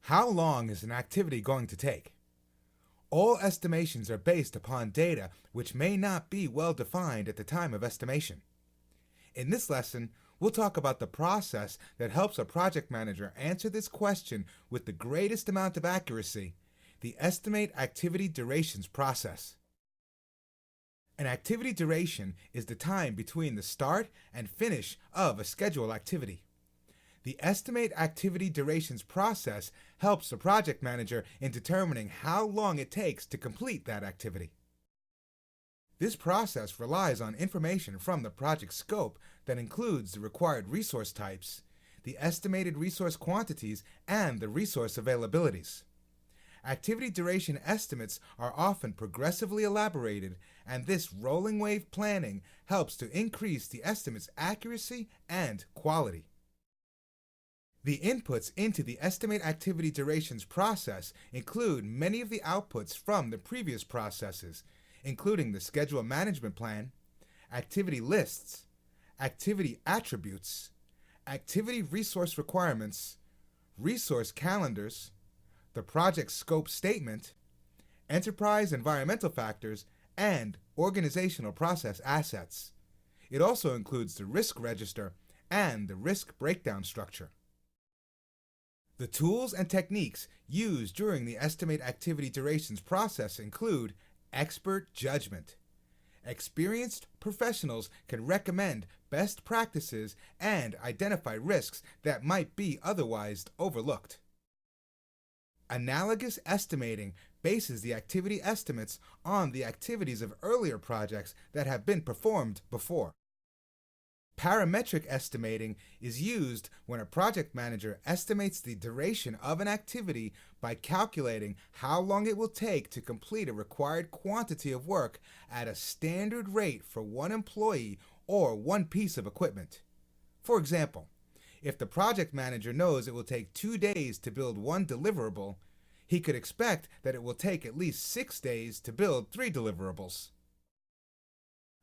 How long is an activity going to take? All estimations are based upon data which may not be well defined at the time of estimation. In this lesson, we'll talk about the process that helps a project manager answer this question with the greatest amount of accuracy, the Estimate Activity Durations process. An activity duration is the time between the start and finish of a scheduled activity. The Estimate Activity Durations process helps the project manager in determining how long it takes to complete that activity. This process relies on information from the project scope that includes the required resource types, the estimated resource quantities, and the resource availabilities. Activity duration estimates are often progressively elaborated, and this rolling wave planning helps to increase the estimate's accuracy and quality. The inputs into the Estimate Activity Durations process include many of the outputs from the previous processes, including the Schedule Management Plan, activity lists, activity attributes, activity resource requirements, resource calendars, the project scope statement, enterprise environmental factors, and organizational process assets. It also includes the risk register and the risk breakdown structure. The tools and techniques used during the Estimate Activity Durations process include expert judgment. Experienced professionals can recommend best practices and identify risks that might be otherwise overlooked. Analogous estimating bases the activity estimates on the activities of earlier projects that have been performed before. Parametric estimating is used when a project manager estimates the duration of an activity by calculating how long it will take to complete a required quantity of work at a standard rate for one employee or one piece of equipment. For example, if the project manager knows it will take 2 days to build one deliverable, he could expect that it will take at least 6 days to build 3 deliverables.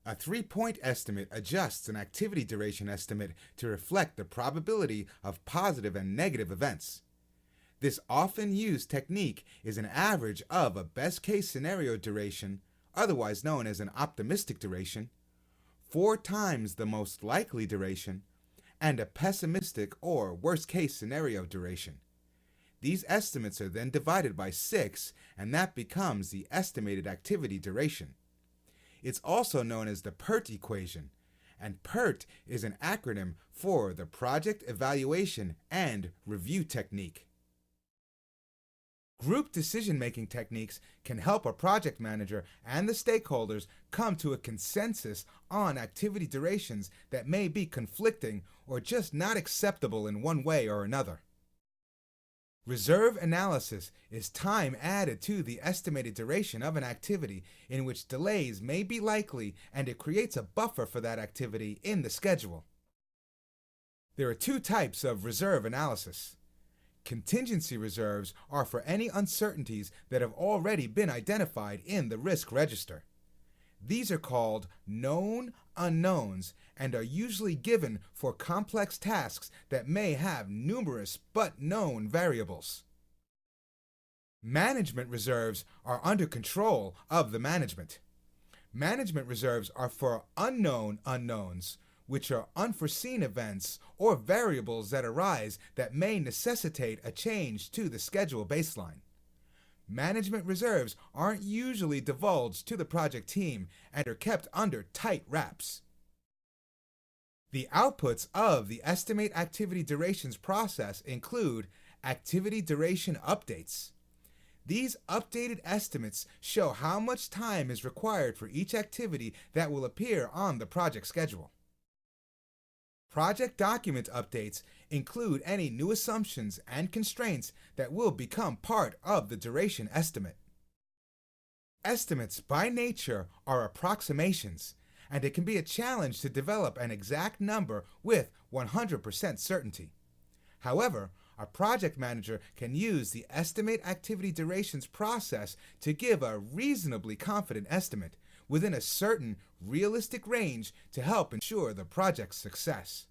A 3-point estimate adjusts an activity duration estimate to reflect the probability of positive and negative events. This often used technique is an average of a best-case scenario duration, otherwise known as an optimistic duration, 4 times the most likely duration, and a pessimistic or worst-case scenario duration. These estimates are then divided by 6, and that becomes the estimated activity duration. It's also known as the PERT equation, and PERT is an acronym for the Project Evaluation and Review Technique. Group decision-making techniques can help a project manager and the stakeholders come to a consensus on activity durations that may be conflicting or just not acceptable in one way or another. Reserve analysis is time added to the estimated duration of an activity in which delays may be likely, and it creates a buffer for that activity in the schedule. There are 2 types of reserve analysis. Contingency reserves are for any uncertainties that have already been identified in the risk register. These are called known unknowns and are usually given for complex tasks that may have numerous but known variables. Management reserves are under control of the management. Management reserves are for unknown unknowns, which are unforeseen events or variables that arise that may necessitate a change to the schedule baseline. Management reserves aren't usually divulged to the project team and are kept under tight wraps. The outputs of the Estimate Activity Durations process include activity duration updates. These updated estimates show how much time is required for each activity that will appear on the project schedule. Project document updates include any new assumptions and constraints that will become part of the duration estimate. Estimates by nature are approximations, and it can be a challenge to develop an exact number with 100% certainty. However, a project manager can use the Estimate Activity Durations process to give a reasonably confident estimate within a certain realistic range to help ensure the project's success.